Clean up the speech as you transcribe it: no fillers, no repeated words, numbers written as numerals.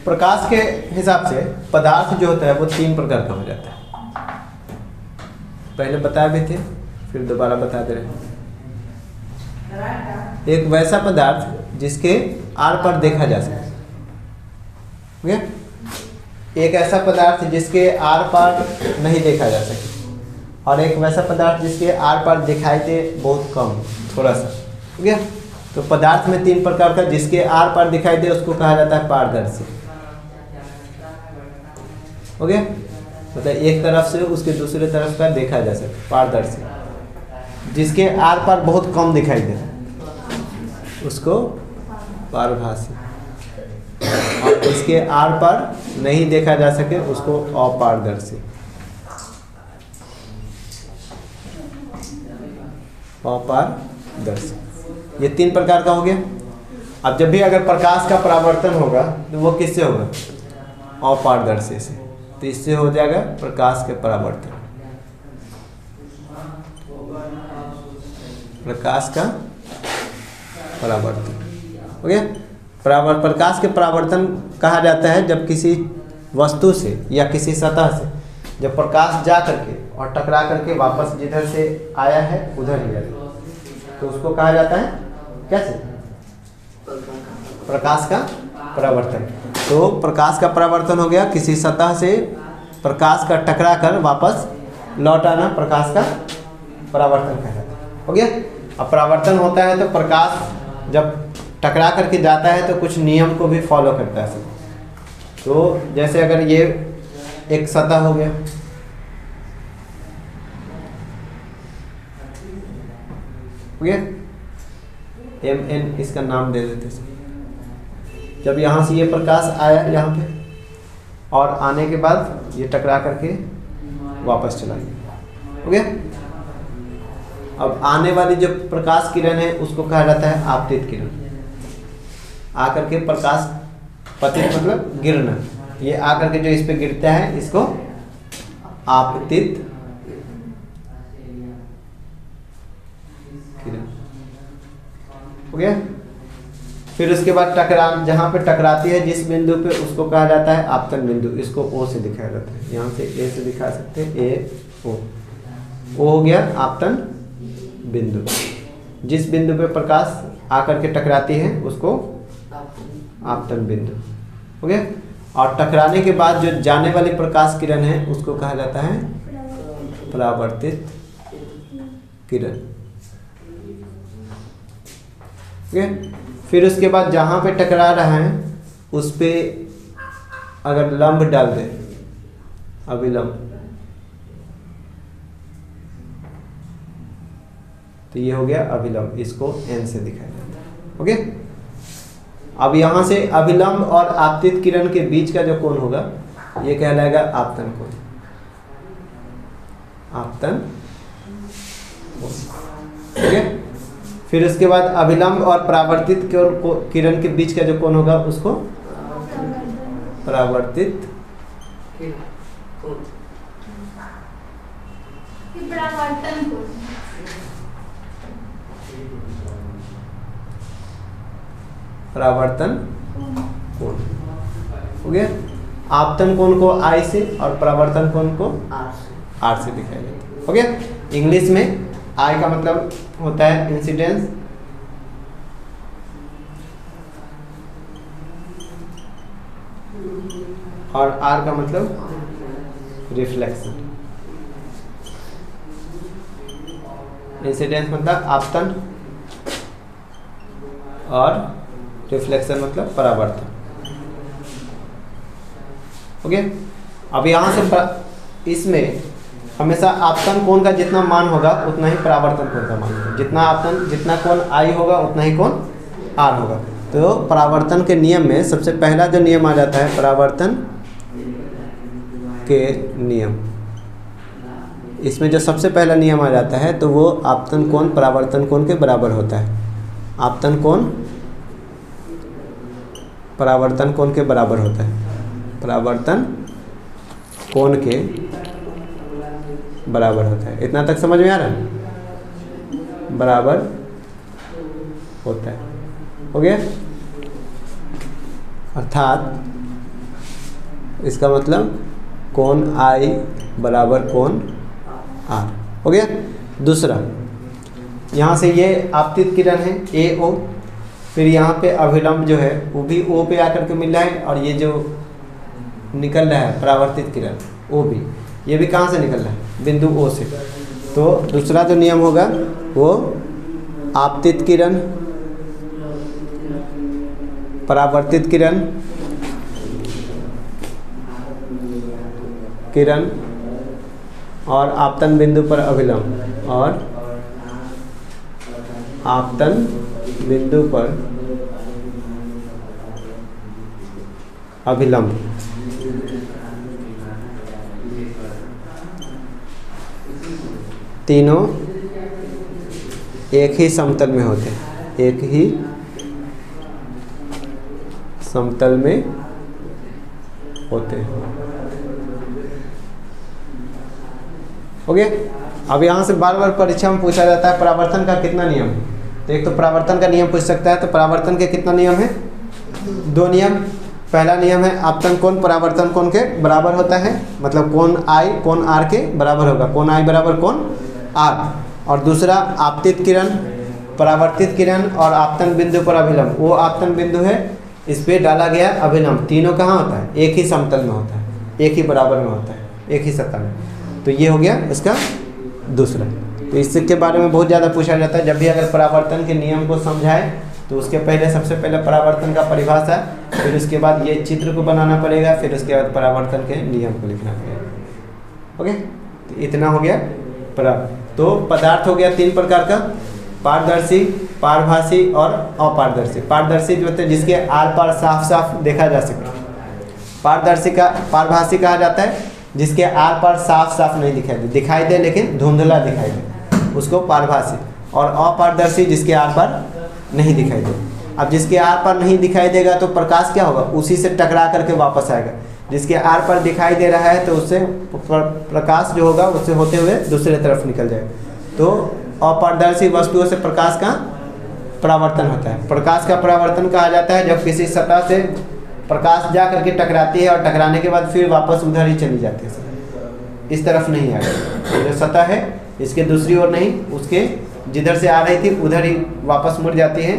प्रकाश के हिसाब से पदार्थ जो होता है वो 3 प्रकार का हो जाता है। पहले बताए भी थे, फिर दोबारा बता दे रहे हैं। एक वैसा पदार्थ जिसके आर पार देखा जा सके, ठीक है। एक ऐसा पदार्थ जिसके आर पार नहीं देखा जा सके, और एक वैसा पदार्थ जिसके आर पार दिखाई दे बहुत कम, थोड़ा सा, ठीक है। तो पदार्थ में 3 प्रकार का, जिसके आर पार दिखाई दे उसको कहा जाता है पारदर्शी, हो गया। मतलब एक तरफ से उसके दूसरे तरफ का देखा जा सके, पारदर्शी। जिसके आर पार बहुत कम दिखाई दे उसको पारभासी, और जिसके आर पार नहीं देखा जा सके उसको अपारदर्शी। अपारदर्शी, ये 3 प्रकार का हो गया। अब जब भी अगर प्रकाश का परावर्तन होगा तो वो किससे होगा? अपारदर्शी से। तो इससे हो जाएगा प्रकाश के परावर्तन, प्रकाश का परावर्तन, हो गया। प्रकाश के परावर्तन कहा जाता है जब किसी वस्तु से या किसी सतह से जब प्रकाश जा करके और टकरा करके वापस जिधर से आया है उधर ही आएगा, तो उसको कहा जाता है कैसे? प्रकाश का परावर्तन। तो प्रकाश का परावर्तन हो गया, किसी सतह से प्रकाश का टकरा कर वापस लौट आना प्रकाश का परावर्तन कहलाता है, हो गया। अब परावर्तन होता है तो प्रकाश जब टकरा करके जाता है तो कुछ नियम को भी फॉलो करता है। तो जैसे अगर ये एक सतह हो गया, हो गया, MN इसका नाम दे देते हैं। जब यहाँ से ये प्रकाश आया यहाँ पे और आने के बाद ये टकरा करके वापस चला गया, हो गया। अब आने वाली जो प्रकाश किरण है उसको कहा जाता है आपतित किरण। आकर के प्रकाश पतित मतलब गिरना, ये आकर के जो इस पे गिरता है इसको आपतित किरण, हो गया। फिर उसके बाद जहाँ पे टकराती है जिस बिंदु पे उसको कहा जाता है आपतन बिंदु। इसको O से दिखाया जाता है, यहाँ से A से दिखा सकते हैं, A O हो गया आपतन बिंदु। जिस बिंदु पे प्रकाश आकर के टकराती है उसको आपतन बिंदु, हो गया। और टकराने के बाद जो जाने वाली प्रकाश किरण है उसको कहा जाता है परावर्तित किरण, ठीक है। फिर उसके बाद जहाँ पे टकरा रहा है उस पे अगर लंब डाल दे, अभिलंब, तो ये हो गया अभिलंब। इसको N से दिखाया जाता है, हो गया। अब यहाँ से अभिलंब और आपतित किरण के बीच का जो कोण होगा ये कहलाएगा आपतन कोण, आपतन कोण, ठीक है। फिर उसके बाद अभिलंब और परावर्तित किरण के बीच का जो कोण होगा उसको परावर्तित परावर्तन कोण, हो गया। आपतन कोण को I से और परावर्तन कोण को R से दिखाया जाता है, हो गया। इंग्लिश में I का मतलब होता है इंसिडेंस, और R का मतलब रिफ्लेक्शन। इंसिडेंस मतलब आपतन और रिफ्लेक्शन मतलब परावर्तन, हो गया। अब यहाँ से इसमें हमेशा आपतन कोण का जितना मान होगा उतना ही परावर्तन कोण का मान होगा। जितना कोण I होगा उतना ही कोण R होगा। तो परावर्तन के नियम में सबसे पहला जो नियम आ जाता है परावर्तन के नियम, इसमें जो सबसे पहला नियम आ जाता है तो वो आपतन कोण परावर्तन कोण के बराबर होता है। आपतन कोण परावर्तन कोण के बराबर होता है, परावर्तन कोण के बराबर होता है। इतना तक समझ में आ रहा है? बराबर होता है, हो गया। अर्थात इसका मतलब कोण I बराबर कोण R। हो गया। दूसरा, यहाँ से ये आपतित किरण है AO, फिर यहाँ पे अभिलंब जो है वो भी O पे आकर के मिल रहा है, और ये जो निकल रहा है परावर्तित किरण वो भी, ये भी कहाँ से निकल रहा है? बिंदु O से। तो दूसरा जो नियम होगा वो आपतित किरण, परावर्तित किरण और आपतन बिंदु पर अभिलंब, और आपतन बिंदु पर अभिलंब, तीनों एक ही समतल में होते हैं, एक ही समतल में होते हैं। हो गया। अब यहाँ से बार बार परीक्षा में पूछा जाता है परावर्तन का कितना नियम है। तो एक तो परावर्तन का नियम पूछ सकता है, तो परावर्तन के कितना नियम है? 2 नियम। पहला नियम है आपतन कोण परावर्तन कोण के बराबर होता है, मतलब कोण I कोण R के बराबर होगा, कोण I बराबर कोण R। और दूसरा आपतित किरण, परावर्तित किरण और आपतन बिंदु पर अभिलंब, वो आपतन बिंदु है, इस पे डाला गया अभिलंब, तीनों कहाँ होता है? एक ही समतल में होता है, एक ही बराबर में होता है, एक ही सतह में। तो ये हो गया इसका दूसरा। तो इसके बारे में बहुत ज़्यादा पूछा जाता है। जब भी अगर परावर्तन के नियम को समझाए तो उसके पहले सबसे पहले परावर्तन का परिभाषा, फिर उसके बाद ये चित्र को बनाना पड़ेगा, फिर उसके बाद परावर्तन के नियम को लिखना पड़ेगा। ओके, तो इतना हो गया तो पदार्थ हो गया 3 प्रकार का, पारदर्शी, पारभासी और अपारदर्शी। पारदर्शी जो होते हैं जिसके आर पार साफ साफ देखा जा सके। पारदर्शी का पारभासी कहा जाता है जिसके आर पार साफ साफ नहीं दिखाई दे लेकिन धुंधला दिखाई दे, उसको पारभासी। और अपारदर्शी जिसके आर पार नहीं दिखाई दे। अब जिसके आर पार नहीं दिखाई देगा तो प्रकाश क्या होगा? उसी से टकरा करके वापस आएगा। जिसके आर पार दिखाई दे रहा है तो उससे प्रकाश जो होगा उससे होते हुए दूसरे तरफ निकल जाएगा। तो अपारदर्शी वस्तुओं से प्रकाश का परावर्तन होता है। प्रकाश का परावर्तन कहा जाता है जब किसी सतह से प्रकाश जा करके टकराती है और टकराने के बाद फिर वापस उधर ही चली जाती है, इस तरफ नहीं आएगा। जो सतह है इसके दूसरी ओर नहीं, उसके जिधर से आ रही थी उधर ही वापस मुड़ जाती है।